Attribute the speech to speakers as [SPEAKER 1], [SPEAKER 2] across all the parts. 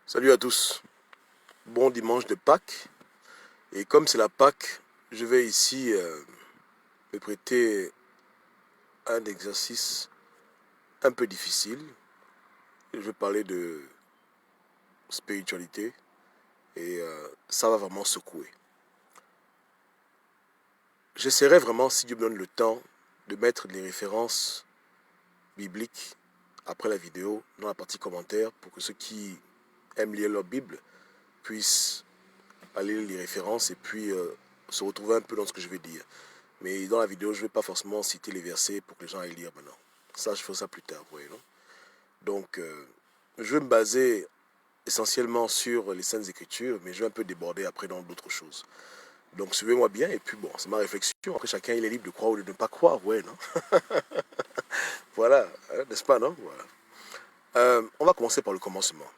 [SPEAKER 1] Salut à tous, bon dimanche de Pâques. Et comme c'est la Pâques, je vais ici me prêter un exercice un peu difficile. Je vais parler de spiritualité et ça va vraiment secouer. J'essaierai vraiment, si Dieu me donne le temps, de mettre les références bibliques après la vidéo dans la partie commentaires pour que ceux qui aiment lire leur Bible puissent aller lire les références et puis se retrouver un peu dans ce que je vais dire. Mais dans la vidéo, je ne vais pas forcément citer les versets pour que les gens aillent lire maintenant. Ça, je ferai ça plus tard, vous voyez, non? Donc, je vais me baser essentiellement sur les Saintes Écritures, mais je vais un peu déborder après dans d'autres choses. Donc, suivez-moi bien, et puis bon, c'est ma réflexion. Après, chacun, il est libre de croire ou de ne pas croire, ouais, non? Voilà, hein, n'est-ce pas, non? Voilà. On va commencer par le commencement.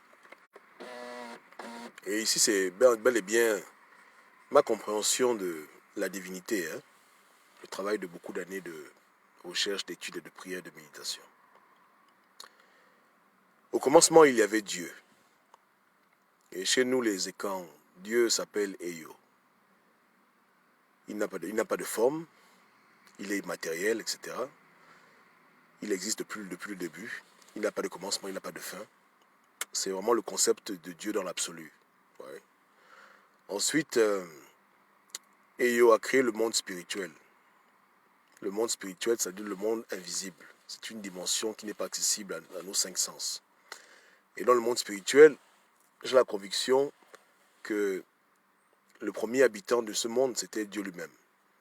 [SPEAKER 1] Et ici, c'est bel et bien ma compréhension de la divinité, hein, le travail de beaucoup d'années de recherche, d'études et de prière, de méditation. Au commencement, il y avait Dieu. Et chez nous, les Écans, Dieu s'appelle Eyo. Il n'a pas de forme, il est immatériel, etc. Il existe depuis le début. Il n'a pas de commencement, il n'a pas de fin. C'est vraiment le concept de Dieu dans l'absolu. Ouais. Ensuite, Eyo a créé le monde spirituel. Le monde spirituel, c'est-à-dire le monde invisible. C'est une dimension qui n'est pas accessible à nos cinq sens. Et dans le monde spirituel, j'ai la conviction que le premier habitant de ce monde, c'était Dieu lui-même.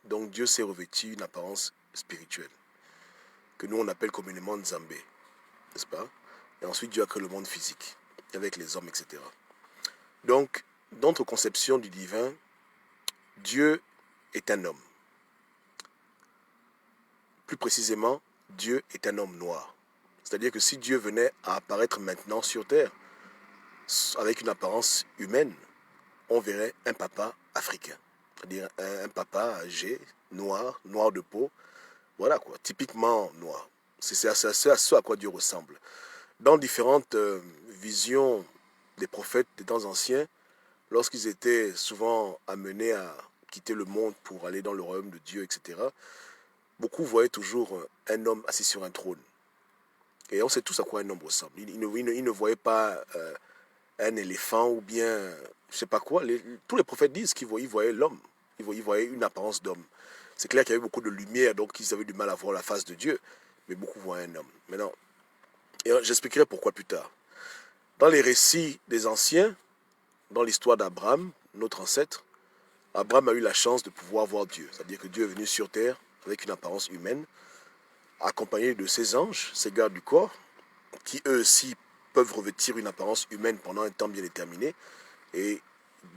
[SPEAKER 1] Donc Dieu s'est revêtu une apparence spirituelle, que nous on appelle communément Nzambé, n'est-ce pas? Et ensuite Dieu a créé le monde physique, avec les hommes, etc. Donc, dans notre conception du divin, Dieu est un homme. Plus précisément, Dieu est un homme noir. C'est-à-dire que si Dieu venait à apparaître maintenant sur Terre, avec une apparence humaine, on verrait un papa africain. C'est-à-dire un papa âgé, noir de peau, voilà quoi, typiquement noir. C'est à ce à quoi Dieu ressemble. Dans différentes visions des prophètes des temps anciens, lorsqu'ils étaient souvent amenés à quitter le monde pour aller dans le royaume de Dieu, etc., beaucoup voyaient toujours un homme assis sur un trône. Et on sait tous à quoi un homme ressemble. Ils ne voyaient pas un éléphant ou bien, je ne sais pas quoi. Tous les prophètes disent qu'ils voyaient l'homme. Ils voyaient une apparence d'homme. C'est clair qu'il y avait beaucoup de lumière, donc ils avaient du mal à voir la face de Dieu. Mais beaucoup voient un homme. Maintenant, et j'expliquerai pourquoi plus tard. Dans les récits des anciens, dans l'histoire d'Abraham, notre ancêtre, Abraham a eu la chance de pouvoir voir Dieu. C'est-à-dire que Dieu est venu sur terre avec une apparence humaine, accompagné de ses anges, ses gardes du corps, qui eux aussi peuvent revêtir une apparence humaine pendant un temps bien déterminé. Et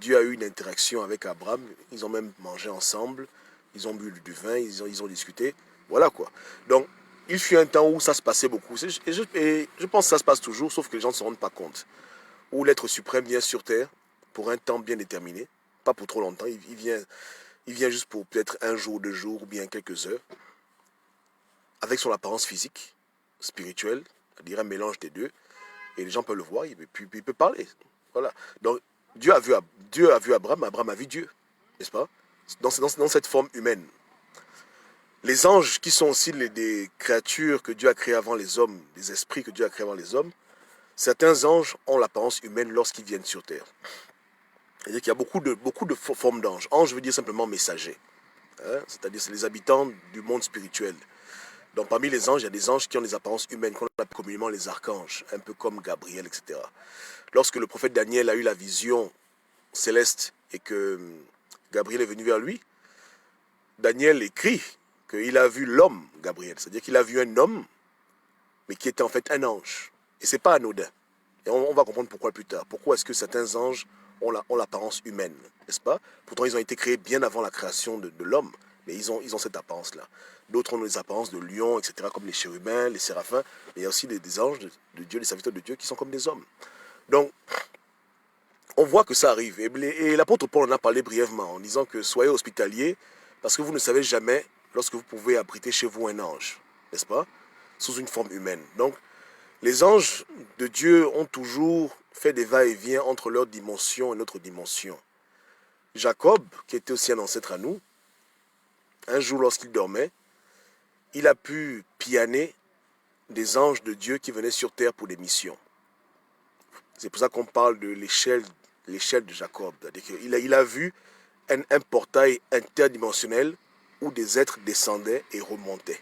[SPEAKER 1] Dieu a eu une interaction avec Abraham. Ils ont même mangé ensemble. Ils ont bu du vin. Ils ont discuté. Voilà quoi. Donc, il fut un temps où ça se passait beaucoup. Et je pense que ça se passe toujours, sauf que les gens ne se rendent pas compte. Où l'être suprême vient sur terre pour un temps bien déterminé. Pas pour trop longtemps. Il vient juste pour peut-être un jour, 2 jours ou bien quelques heures. Avec son apparence physique, spirituelle, c'est-à-dire un mélange des deux. Et les gens peuvent le voir. Il peut parler. Voilà. Donc, Dieu a vu Abraham, Abraham a vu Dieu, n'est-ce pas? Dans cette forme humaine. Les anges, qui sont aussi des créatures que Dieu a créées avant les hommes, des esprits que Dieu a créés avant les hommes, certains anges ont l'apparence humaine lorsqu'ils viennent sur terre. C'est-à-dire qu'il y a beaucoup de formes d'anges. Ange veut dire simplement messager. Hein? C'est-à-dire c'est les habitants du monde spirituel. Donc parmi les anges, il y a des anges qui ont des apparences humaines, qu'on appelle communément les archanges, un peu comme Gabriel, etc. Lorsque le prophète Daniel a eu la vision céleste et que Gabriel est venu vers lui, Daniel écrit qu'il a vu l'homme Gabriel, c'est-à-dire qu'il a vu un homme, mais qui était en fait un ange. Et c'est pas anodin. Et on va comprendre pourquoi plus tard. Pourquoi est-ce que certains anges ont l'apparence humaine, n'est-ce pas? Pourtant, ils ont été créés bien avant la création de l'homme, mais ils ont cette apparence-là. D'autres ont des apparences de lions, etc., comme les chérubins, les séraphins. Mais il y a aussi des anges de Dieu, des serviteurs de Dieu, qui sont comme des hommes. Donc, on voit que ça arrive. Et l'apôtre Paul en a parlé brièvement en disant que soyez hospitaliers parce que vous ne savez jamais lorsque vous pouvez abriter chez vous un ange, n'est-ce pas? Sous une forme humaine. Donc, Les anges de Dieu ont toujours fait des va-et-vient entre leur dimension et notre dimension. Jacob, qui était aussi un ancêtre à nous, un jour lorsqu'il dormait, il a pu pianer des anges de Dieu qui venaient sur terre pour des missions. C'est pour ça qu'on parle de l'échelle de Jacob. Il a vu un portail interdimensionnel où des êtres descendaient et remontaient.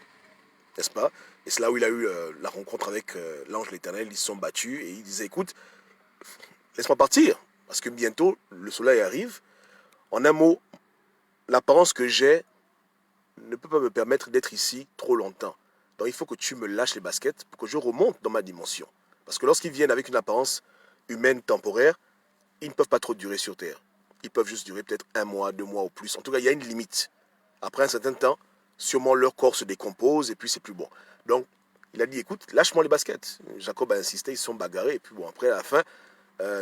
[SPEAKER 1] N'est-ce pas? Et c'est là où il a eu la rencontre avec l'ange de l'Éternel. Ils se sont battus et il disait, écoute, laisse-moi partir, parce que bientôt le soleil arrive. En un mot, l'apparence que j'ai ne peut pas me permettre d'être ici trop longtemps. Donc il faut que tu me lâches les baskets pour que je remonte dans ma dimension. Parce que lorsqu'ils viennent avec une apparence humaine temporaire, ils ne peuvent pas trop durer sur Terre. Ils peuvent juste durer peut-être 1 mois, 2 mois ou plus. En tout cas, il y a une limite. Après un certain temps, sûrement leur corps se décompose et puis c'est plus bon. Donc, il a dit, écoute, lâche-moi les baskets. Jacob a insisté, ils se sont bagarrés. Et puis bon, après, à la fin,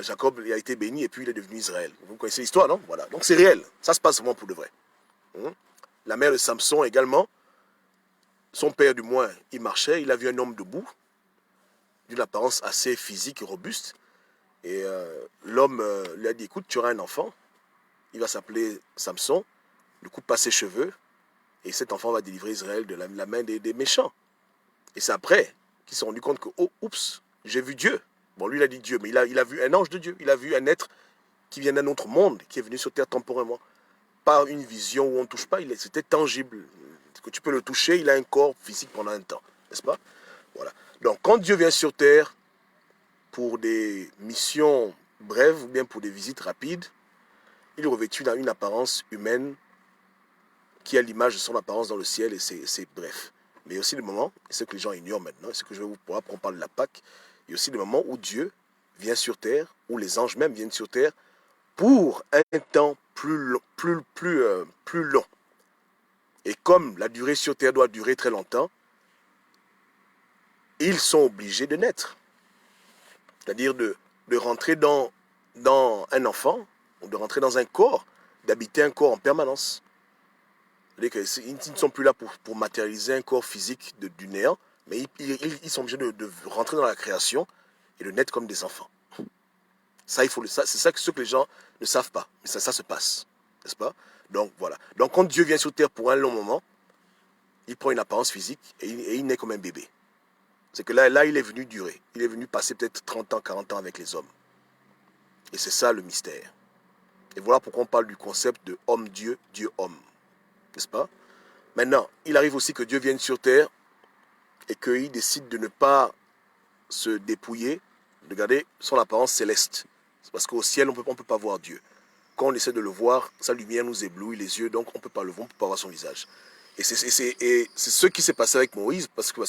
[SPEAKER 1] Jacob il a été béni et puis il est devenu Israël. Vous connaissez l'histoire, non? Voilà. Donc c'est réel. Ça se passe vraiment pour de vrai. La mère de Samson également, son père du moins, il marchait, il a vu un homme debout, d'une apparence assez physique et robuste. Et l'homme lui a dit, écoute, tu auras un enfant, il va s'appeler Samson, ne coupe pas ses cheveux, et cet enfant va délivrer Israël de la main des méchants. Et c'est après qu'ils se sont rendus compte que, oh, oups, j'ai vu Dieu. Bon, lui, il a dit Dieu, mais il a vu un ange de Dieu, il a vu un être qui vient d'un autre monde, qui est venu sur terre temporairement. Pas une vision où on ne touche pas, c'était tangible. Que tu peux le toucher, il a un corps physique pendant un temps, n'est-ce pas? Voilà. Donc, quand Dieu vient sur terre, pour des missions brèves ou bien pour des visites rapides, il revêtit une apparence humaine qui a l'image de son apparence dans le ciel et c'est bref. Mais il y a aussi des moments, et ce que les gens ignorent maintenant, et ce que je vais vous parler, on parle de la Pâque, il y a aussi des moments où Dieu vient sur terre, où les anges même viennent sur terre, pour un temps plus long. Et comme la durée sur terre doit durer très longtemps, ils sont obligés de naître. C'est-à-dire de rentrer dans un enfant, ou de rentrer dans un corps, d'habiter un corps en permanence. C'est-à-dire qu'ils ne sont plus là pour matérialiser un corps physique du néant, mais ils sont obligés de rentrer dans la création et de naître comme des enfants. Ça, c'est ça ce que les gens ne savent pas, mais ça se passe, n'est-ce pas? Donc voilà. Donc quand Dieu vient sur terre pour un long moment, il prend une apparence physique et il naît comme un bébé. C'est que là, il est venu durer. Il est venu passer peut-être 30 ans, 40 ans avec les hommes. Et c'est ça le mystère. Et voilà pourquoi on parle du concept de homme-dieu, Dieu-homme. N'est-ce pas? Maintenant, il arrive aussi que Dieu vienne sur terre et qu'il décide de ne pas se dépouiller, de garder son apparence céleste. C'est parce qu'au ciel, on ne peut pas voir Dieu. Quand on essaie de le voir, sa lumière nous éblouit les yeux, donc on ne peut pas le voir, on ne peut pas voir son visage. Et c'est ce qui s'est passé avec Moïse, parce que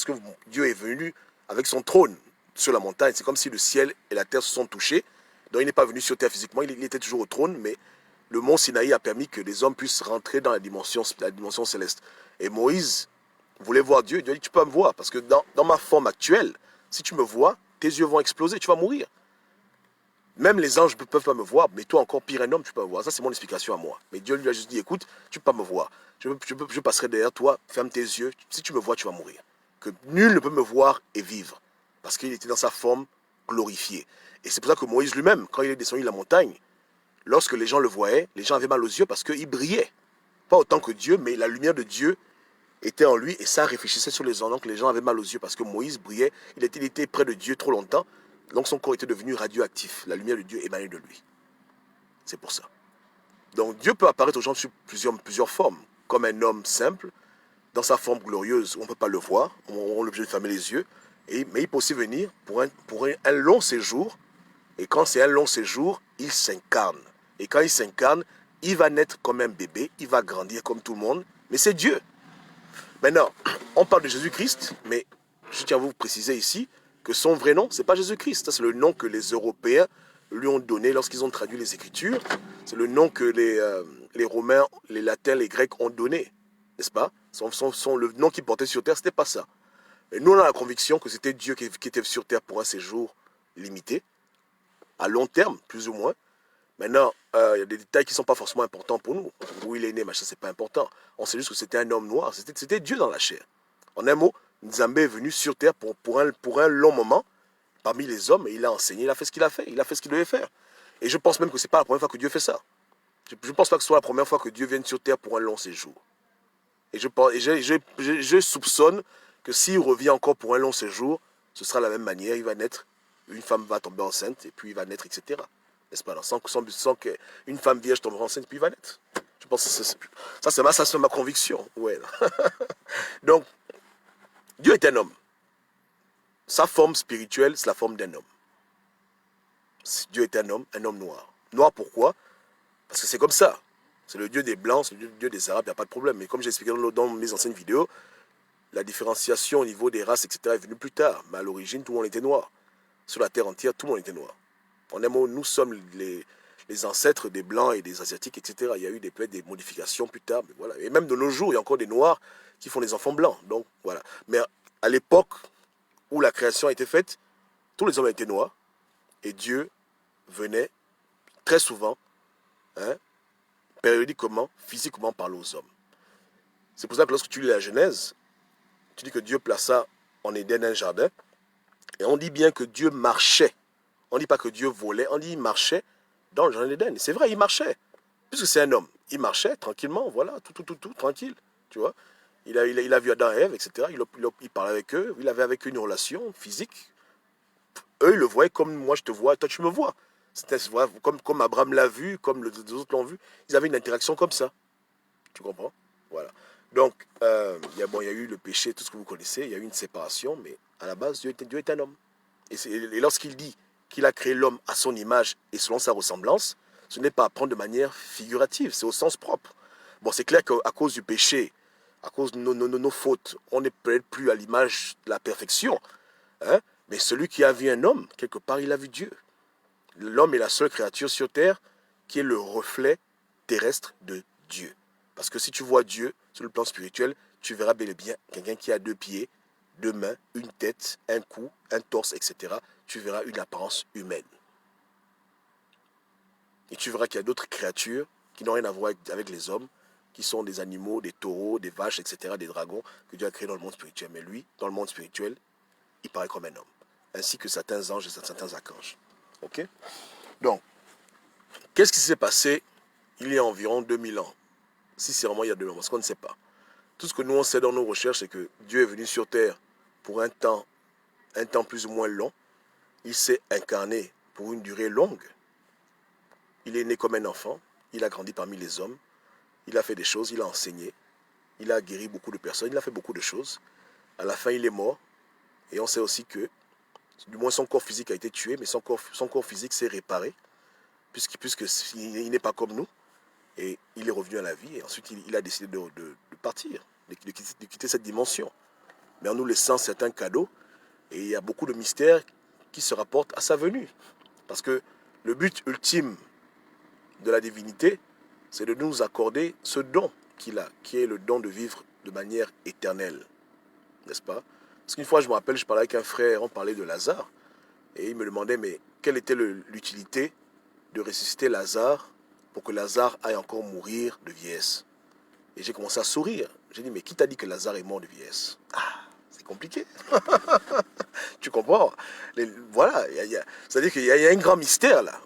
[SPEAKER 1] Dieu est venu avec son trône sur la montagne. C'est comme si le ciel et la terre se sont touchés. Donc il n'est pas venu sur terre physiquement, il était toujours au trône, mais le mont Sinaï a permis que les hommes puissent rentrer dans la dimension céleste. Et Moïse voulait voir Dieu. Dieu a dit, tu peux me voir, parce que dans ma forme actuelle, si tu me vois, tes yeux vont exploser, tu vas mourir. Même les anges ne peuvent pas me voir, mais toi encore pire un homme, tu peux me voir. Ça, c'est mon explication à moi. Mais Dieu lui a juste dit, écoute, tu ne peux pas me voir. Je passerai derrière toi, ferme tes yeux. Si tu me vois, tu vas mourir. Que nul ne peut me voir et vivre. Parce qu'il était dans sa forme glorifiée. Et c'est pour ça que Moïse lui-même, quand il est descendu de la montagne, lorsque les gens le voyaient, les gens avaient mal aux yeux parce qu'il brillait. Pas autant que Dieu, mais la lumière de Dieu était en lui et ça réfléchissait sur les gens. Donc les gens avaient mal aux yeux parce que Moïse brillait. Il était près de Dieu trop longtemps. Donc son corps était devenu radioactif. La lumière de Dieu émanait de lui. C'est pour ça. Donc Dieu peut apparaître aux gens sous plusieurs formes. Comme un homme simple, dans sa forme glorieuse, on ne peut pas le voir. On est obligé de fermer les yeux. Mais il peut aussi venir pour un long séjour. Et quand c'est un long séjour, il s'incarne. Et quand il s'incarne, il va naître comme un bébé. Il va grandir comme tout le monde. Mais c'est Dieu. Maintenant, on parle de Jésus-Christ, mais je tiens à vous préciser ici que son vrai nom, ce n'est pas Jésus-Christ. C'est le nom que les Européens lui ont donné lorsqu'ils ont traduit les Écritures. C'est le nom que les Romains, les Latins, les Grecs ont donné. N'est-ce pas? Le nom qu'il portait sur terre, ce n'était pas ça. Et nous, on a la conviction que c'était Dieu qui était sur terre pour un séjour limité, à long terme, plus ou moins. Maintenant, il y a des détails qui ne sont pas forcément importants pour nous. Où il est né, machin, c'est pas important. On sait juste que c'était un homme noir, c'était Dieu dans la chair. En un mot, Nzambé est venu sur terre pour un long moment, parmi les hommes, et il a enseigné, il a fait ce qu'il a fait, il a fait ce qu'il devait faire. Et je pense même que ce n'est pas la première fois que Dieu fait ça. Je ne pense pas que ce soit la première fois que Dieu vienne sur terre pour un long séjour. Et je soupçonne que s'il revient encore pour un long séjour, ce sera la même manière, il va naître, une femme va tomber enceinte, et puis il va naître, etc. N'est-ce pas? Sans qu'une femme vierge tombe enceinte, puis il va naître. Je pense que ça, c'est ma conviction. Ouais. Donc, Dieu est un homme. Sa forme spirituelle, c'est la forme d'un homme. Dieu est un homme noir. Noir pourquoi? Parce que c'est comme ça. C'est le Dieu des Blancs, c'est le Dieu des Arabes, il n'y a pas de problème. Mais comme j'ai expliqué dans mes anciennes vidéos, la différenciation au niveau des races, etc. est venue plus tard. Mais à l'origine, tout le monde était noir. Sur la terre entière, tout le monde était noir. En un mot, nous sommes les ancêtres des Blancs et des Asiatiques, etc. Il y a eu des modifications plus tard. Mais voilà. Et même de nos jours, il y a encore des Noirs qui font des enfants blancs. Donc voilà. Mais à l'époque où la création a été faite, tous les hommes étaient noirs. Et Dieu venait très souvent, hein, périodiquement, physiquement parler aux hommes. C'est pour ça que lorsque tu lis la Genèse, tu dis que Dieu plaça en Éden un jardin, et on dit bien que Dieu marchait. On ne dit pas que Dieu volait, on dit qu'il marchait dans le jardin d'Éden. C'est vrai, il marchait, puisque c'est un homme. Il marchait tranquillement, voilà, tout, tranquille, tu vois. Il a vu Adam et Ève, etc. Il parlait avec eux, il avait avec eux une relation physique. Eux, ils le voyaient comme moi je te vois, toi tu me vois. C'était comme Abraham l'a vu, comme les autres l'ont vu. Ils avaient une interaction comme ça. Tu comprends? Voilà. Donc, il y a eu le péché, tout ce que vous connaissez, il y a eu une séparation, mais à la base, Dieu est un homme. Et lorsqu'il dit qu'il a créé l'homme à son image et selon sa ressemblance, ce n'est pas à prendre de manière figurative, c'est au sens propre. Bon, c'est clair qu'à cause du péché, à cause de nos fautes, on n'est peut-être plus à l'image de la perfection. Hein? Mais celui qui a vu un homme, quelque part, il a vu Dieu. L'homme est la seule créature sur terre qui est le reflet terrestre de Dieu. Parce que si tu vois Dieu sur le plan spirituel, tu verras bel et bien quelqu'un qui a 2 pieds, 2 mains, une tête, un cou, un torse, etc. Tu verras une apparence humaine. Et tu verras qu'il y a d'autres créatures qui n'ont rien à voir avec les hommes, qui sont des animaux, des taureaux, des vaches, etc., des dragons, que Dieu a créés dans le monde spirituel. Mais lui, dans le monde spirituel, il paraît comme un homme. Ainsi que certains anges et certains archanges. Ok? Donc, qu'est-ce qui s'est passé il y a environ 2000 ans? Si c'est vraiment il y a 2000 ans, parce qu'on ne sait pas. Tout ce que nous on sait dans nos recherches, c'est que Dieu est venu sur terre pour un temps plus ou moins long. Il s'est incarné pour une durée longue. Il est né comme un enfant. Il a grandi parmi les hommes. Il a fait des choses, il a enseigné. Il a guéri beaucoup de personnes. Il a fait beaucoup de choses. À la fin, il est mort. Et on sait aussi que, du moins son corps physique a été tué, mais son corps physique s'est réparé, puisqu'il n'est pas comme nous. Et il est revenu à la vie. Et ensuite, il a décidé de partir, de quitter cette dimension. Mais en nous laissant certains cadeaux. Et il y a beaucoup de mystères qui se rapportent à sa venue. Parce que le but ultime de la divinité, c'est de nous accorder ce don qu'il a, qui est le don de vivre de manière éternelle. N'est-ce pas? Parce qu'une fois, je me rappelle, je parlais avec un frère, on parlait de Lazare, et il me demandait, mais quelle était l'utilité de ressusciter Lazare pour que Lazare aille encore mourir de vieillesse? Et j'ai commencé à sourire. J'ai dit, mais qui t'a dit que Lazare est mort de vieillesse? Ah, c'est compliqué. Tu comprends? Voilà, c'est-à-dire qu'il y a un grand mystère là.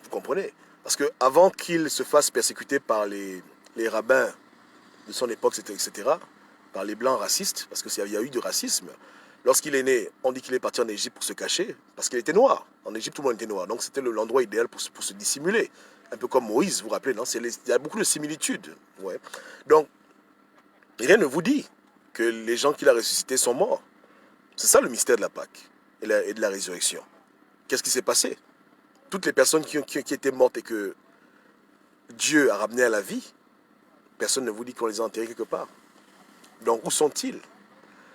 [SPEAKER 1] Vous comprenez? Parce qu'avant qu'il se fasse persécuter par les rabbins de son époque, etc., par les blancs racistes, parce qu'il y a eu du racisme, lorsqu'il est né, on dit qu'il est parti en Égypte pour se cacher, parce qu'il était noir. En Égypte, tout le monde était noir. Donc c'était l'endroit idéal pour se dissimuler. Un peu comme Moïse, vous vous rappelez, non? Il y a beaucoup de similitudes. Ouais. Donc, rien ne vous dit que les gens qu'il a ressuscités sont morts. C'est ça le mystère de la Pâque et de la résurrection. Qu'est-ce qui s'est passé? Toutes les personnes qui étaient mortes et que Dieu a ramenées à la vie, personne ne vous dit qu'on les a enterrés quelque part. Donc où sont-ils?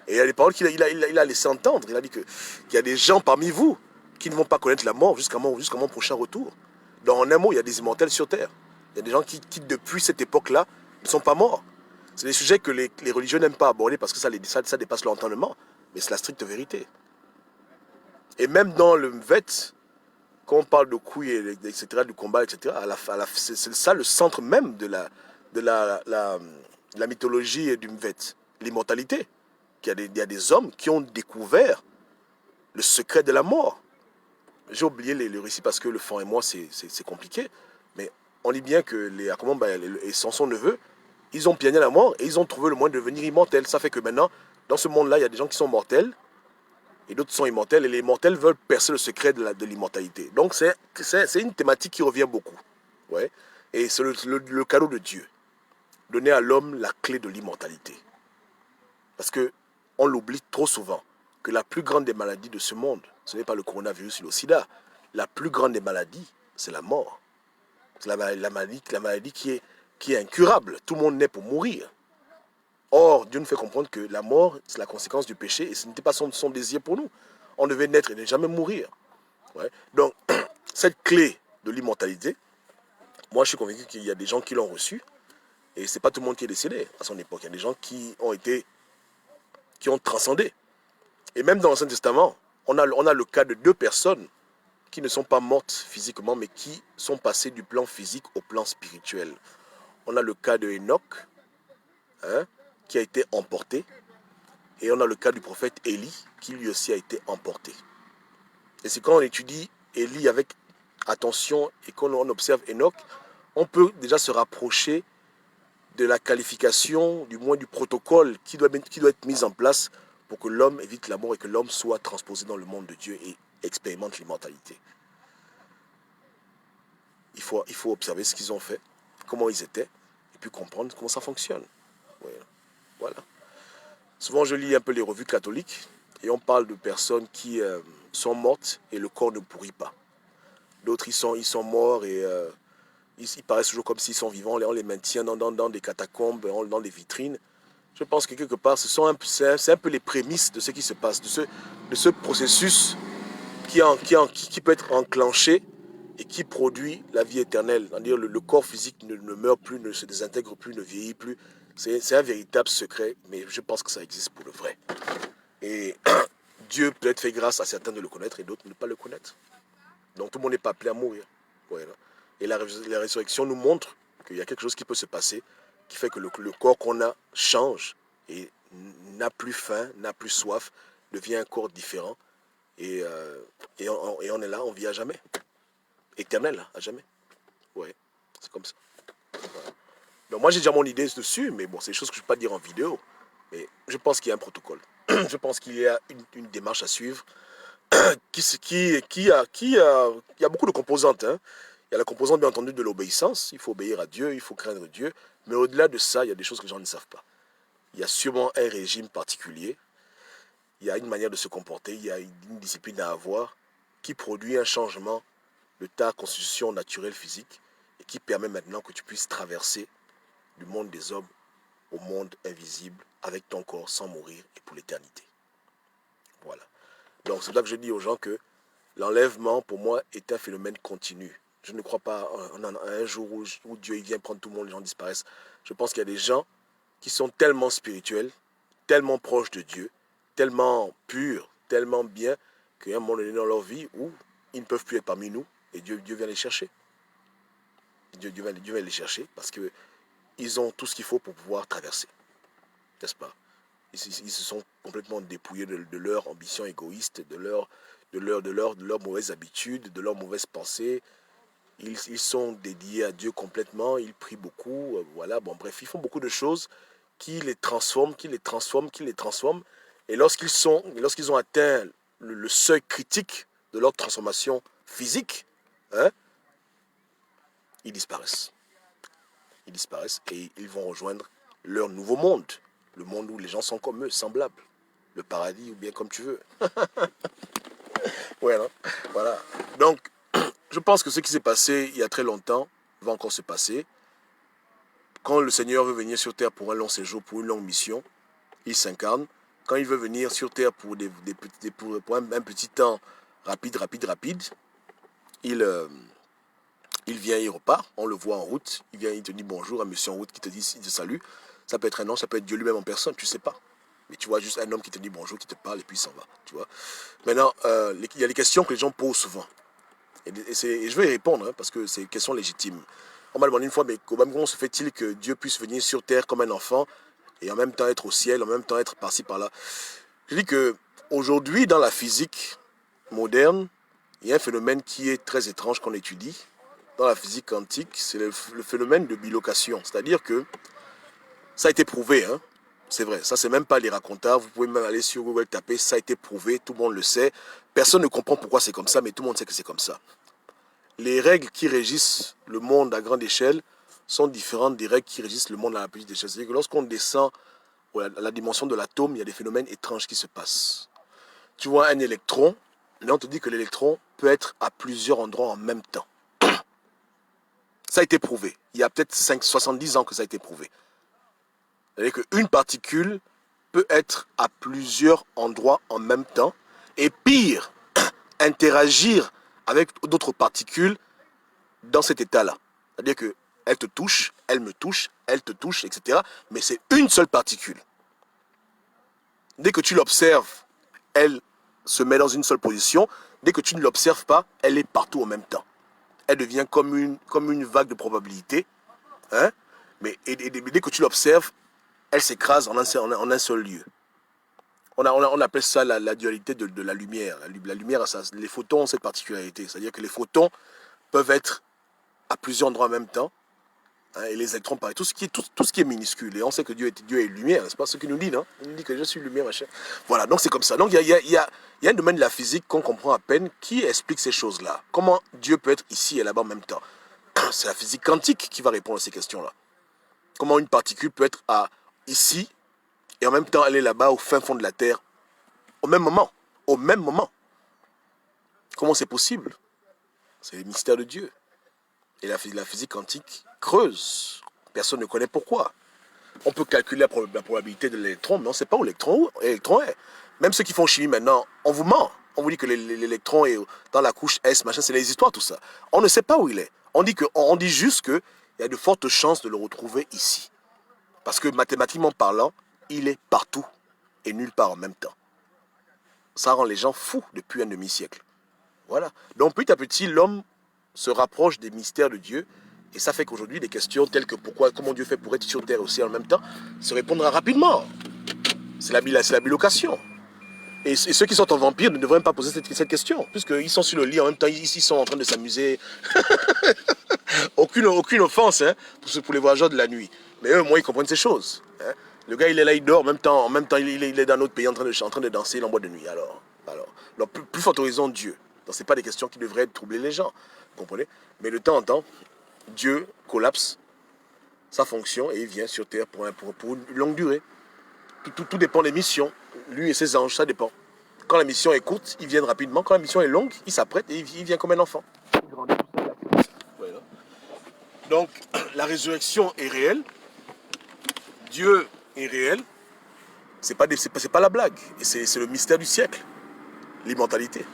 [SPEAKER 1] Et il y a des paroles qu'il a laissé entendre. Il a dit qu'il y a des gens parmi vous qui ne vont pas connaître la mort jusqu'à mon prochain retour. Donc en un mot, il y a des immortels sur terre. Il y a des gens qui depuis cette époque-là ne sont pas morts. C'est des sujets que les religieux n'aiment pas aborder parce que ça dépasse leur entendement. Mais c'est la stricte vérité. Et même dans le Mvet, quand on parle de couilles, etc., du combat, etc., c'est ça le centre même de la mythologie du Mvet. L'immortalité. Il y a des hommes qui ont découvert le secret de la mort. J'ai oublié le récit parce que le fond et moi, c'est compliqué. Mais on dit bien que les Akomamba et son neveu, ils ont piané la mort et ils ont trouvé le moyen de devenir immortels. Ça fait que maintenant, dans ce monde-là, il y a des gens qui sont mortels et d'autres sont immortels. Et les mortels veulent percer le secret de l'immortalité. Donc c'est une thématique qui revient beaucoup. Ouais. Et c'est le cadeau de Dieu. Donner à l'homme la clé de l'immortalité. Parce que on l'oublie trop souvent que la plus grande des maladies de ce monde, ce n'est pas le coronavirus ou le sida. La plus grande des maladies, c'est la mort. C'est la maladie qui est incurable. Tout le monde naît pour mourir. Or, Dieu nous fait comprendre que la mort, c'est la conséquence du péché et ce n'était pas son désir pour nous. On devait naître et ne jamais mourir. Ouais. Donc, cette clé de l'immortalité, moi je suis convaincu qu'il y a des gens qui l'ont reçue et ce n'est pas tout le monde qui est décédé à son époque. Il y a des gens qui ont transcendé. Et même dans l'Ancien Testament, on a le cas de 2 personnes qui ne sont pas mortes physiquement, mais qui sont passées du plan physique au plan spirituel. On a le cas de Enoch, qui a été emporté, et on a le cas du prophète Élie, qui lui aussi a été emporté. Et c'est quand on étudie Élie avec attention et qu'on observe Enoch, on peut déjà se rapprocher de la qualification, du moins du protocole qui doit être mis en place pour que l'homme évite la mort et que l'homme soit transposé dans le monde de Dieu et expérimente l'immortalité. Il faut observer ce qu'ils ont fait, comment ils étaient, et puis comprendre comment ça fonctionne. Voilà. Souvent, je lis un peu les revues catholiques, et on parle de personnes qui sont mortes et le corps ne pourrit pas. D'autres, ils sont morts et ils paraissent toujours comme s'ils sont vivants. On les maintient dans des catacombes, dans des vitrines. Je pense que quelque part, c'est un peu les prémices de ce qui se passe, de ce processus qui peut être enclenché et qui produit la vie éternelle. C'est-à-dire le corps physique ne meurt plus, ne se désintègre plus, ne vieillit plus. C'est un véritable secret, mais je pense que ça existe pour le vrai. Et Dieu peut être fait grâce à certains de le connaître et d'autres de ne pas le connaître. Donc tout le monde n'est pas appelé à mourir. Voilà. Et la résurrection nous montre qu'il y a quelque chose qui peut se passer, qui fait que le corps qu'on a change et n'a plus faim, n'a plus soif, devient un corps différent. Et on est là, on vit à jamais. Éternel, à jamais. Ouais, c'est comme ça. Voilà. Donc moi j'ai déjà mon idée dessus, mais bon, c'est des choses que je ne peux pas dire en vidéo. Mais je pense qu'il y a un protocole. Je pense qu'il y a une démarche à suivre. Il y a beaucoup de composantes. Hein. Il y a la composante, bien entendu, de l'obéissance. Il faut obéir à Dieu, il faut craindre Dieu. Mais au-delà de ça, il y a des choses que les gens ne savent pas. Il y a sûrement un régime particulier. Il y a une manière de se comporter. Il y a une discipline à avoir qui produit un changement de ta constitution naturelle physique et qui permet maintenant que tu puisses traverser du monde des hommes au monde invisible avec ton corps sans mourir et pour l'éternité. Voilà. Donc c'est pour ça que je dis aux gens que l'enlèvement pour moi est un phénomène continu. Je ne crois pas en un jour où Dieu il vient prendre tout le monde, les gens disparaissent. Je pense qu'il y a des gens qui sont tellement spirituels, tellement proches de Dieu, tellement purs, tellement bien, qu'il y a un moment donné dans leur vie où ils ne peuvent plus être parmi nous et Dieu vient les chercher. Dieu vient les chercher parce qu'ils ont tout ce qu'il faut pour pouvoir traverser. N'est-ce pas? Ils se sont complètement dépouillés de leur ambition égoïste, de leurs mauvaises habitudes, de leurs mauvaises pensées. Ils sont dédiés à Dieu complètement, ils prient beaucoup, voilà, bon bref, ils font beaucoup de choses qui les transforment. Et lorsqu'ils ont atteint le seuil critique de leur transformation physique, hein, ils disparaissent. Ils disparaissent et ils vont rejoindre leur nouveau monde. Le monde où les gens sont comme eux, semblables. Le paradis ou bien comme tu veux. Voilà. Voilà. Donc, je pense que ce qui s'est passé il y a très longtemps va encore se passer. Quand le Seigneur veut venir sur terre pour un long séjour, pour une longue mission, il s'incarne. Quand il veut venir sur terre pour un petit temps rapide, il vient, il repart. On le voit en route. Il vient, il te dit bonjour, un monsieur en route qui te dit, il te salue. Ça peut être un homme, ça peut être Dieu lui-même en personne, tu ne sais pas. Mais tu vois juste un homme qui te dit bonjour, qui te parle et puis il s'en va. Tu vois. Maintenant, il y a des questions que les gens posent souvent. Et je vais y répondre, hein, parce que c'est une question légitime. On m'a demandé une fois, mais comment se fait-il que Dieu puisse venir sur terre comme un enfant et en même temps être au ciel, en même temps être par-ci, par-là? Je dis que Aujourd'hui, dans la physique moderne, il y a un phénomène qui est très étrange qu'on étudie. Dans la physique quantique, c'est le phénomène de bilocation. C'est-à-dire que ça a été prouvé, hein. C'est vrai, ça c'est même pas les racontars. Vous pouvez même aller sur Google taper, ça a été prouvé, tout le monde le sait. Personne ne comprend pourquoi c'est comme ça, mais tout le monde sait que c'est comme ça. Les règles qui régissent le monde à grande échelle sont différentes des règles qui régissent le monde à la petite échelle. C'est-à-dire que lorsqu'on descend à la dimension de l'atome, il y a des phénomènes étranges qui se passent. Tu vois un électron, là on te dit que l'électron peut être à plusieurs endroits en même temps. Ça a été prouvé. Il y a peut-être 70 ans que ça a été prouvé. C'est-à-dire qu'une particule peut être à plusieurs endroits en même temps et pire, interagir avec d'autres particules dans cet état-là. C'est-à-dire qu'elle te touche, elle me touche, elle te touche, etc. Mais c'est une seule particule. Dès que tu l'observes, elle se met dans une seule position. Dès que tu ne l'observes pas, elle est partout en même temps. Elle devient comme une vague de probabilité. Hein? Mais dès que tu l'observes, elle s'écrase en un seul lieu. On appelle ça la dualité de la lumière. La lumière, les photons ont cette particularité. C'est-à-dire que les photons peuvent être à plusieurs endroits en même temps. Hein, et les électrons, pareil. Tout ce qui est minuscule. Et on sait que Dieu est lumière. C'est pas ce qu'il nous dit, non? Il nous dit que je suis lumière, machin. Voilà, donc c'est comme ça. Donc il y a un domaine de la physique qu'on comprend à peine qui explique ces choses-là. Comment Dieu peut être ici et là-bas en même temps? C'est la physique quantique qui va répondre à ces questions-là. Comment une particule peut être ici et en même temps elle est là-bas au fin fond de la Terre au même moment. Au même moment. Comment c'est possible? C'est le mystère de Dieu. Et la physique quantique creuse. Personne ne connaît pourquoi. On peut calculer la probabilité de l'électron, mais on ne sait pas où l'électron est. Même ceux qui font chimie maintenant, on vous ment. On vous dit que l'électron est dans la couche S, machin, c'est les histoires, tout ça. On ne sait pas où il est. On dit juste qu'il y a de fortes chances de le retrouver ici. Parce que mathématiquement parlant, il est partout et nulle part en même temps. Ça rend les gens fous depuis un demi-siècle. Voilà. Donc petit à petit, l'homme se rapproche des mystères de Dieu. Et ça fait qu'aujourd'hui, des questions telles que comment Dieu fait pour être sur Terre aussi en même temps, se répondra rapidement. C'est la bilocation. Et ceux qui sont en vampire ne devraient même pas poser cette question, puisqu'ils sont sur le lit en même temps, ils sont en train de s'amuser. aucune offense, hein, pour les voyageurs de la nuit. Mais eux, moi, ils comprennent ces choses. Hein. Le gars, il est là, il dort, en même temps il est dans notre pays en train de danser, il est en boîte de nuit. Alors plus forte raison, Dieu. Donc, ce n'est pas des questions qui devraient troubler les gens. Vous comprenez? Mais de temps en temps, Dieu collapse sa fonction et il vient sur Terre pour une longue durée. Tout dépend des missions. Lui et ses anges, ça dépend. Quand la mission est courte, ils viennent rapidement. Quand la mission est longue, il s'apprête et il vient comme un enfant. Voilà. Donc, la résurrection est réelle. Dieu est réel. C'est pas la blague. Et c'est le mystère du siècle. L'immortalité.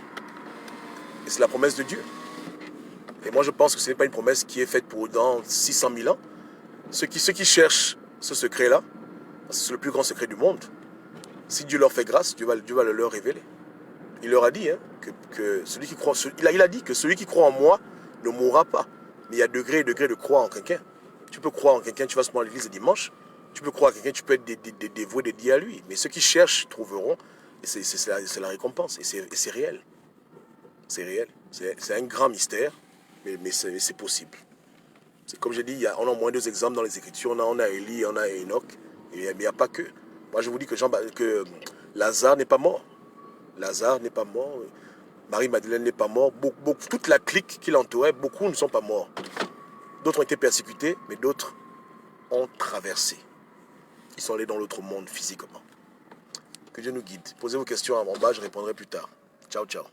[SPEAKER 1] Et c'est la promesse de Dieu. Et moi, je pense que ce n'est pas une promesse qui est faite pour dans 600 000 ans. Ceux qui cherchent ce secret-là, c'est le plus grand secret du monde. Si Dieu leur fait grâce, Dieu va le leur révéler. Il leur a dit hein, que celui qui croit, il a dit que celui qui croit en moi ne mourra pas. Mais il y a degré et degré de croire en quelqu'un. Tu peux croire en quelqu'un, tu vas seulement à l'église le dimanche. Tu peux croire en quelqu'un, tu peux être dévoué, dédié à lui. Mais ceux qui cherchent trouveront. Et c'est la récompense. Et c'est réel. C'est réel. C'est un grand mystère, mais c'est possible. C'est comme j'ai dit, on a au moins 2 exemples dans les Écritures. On a Élie, on a Enoch. Mais il n'y a pas que. Moi, je vous dis que Lazare n'est pas mort. Lazare n'est pas mort. Marie-Madeleine n'est pas mort. Toute la clique qui l'entourait, beaucoup ne sont pas morts. D'autres ont été persécutés, mais d'autres ont traversé. Ils sont allés dans l'autre monde physiquement. Que Dieu nous guide. Posez vos questions en bas, je répondrai plus tard. Ciao, ciao.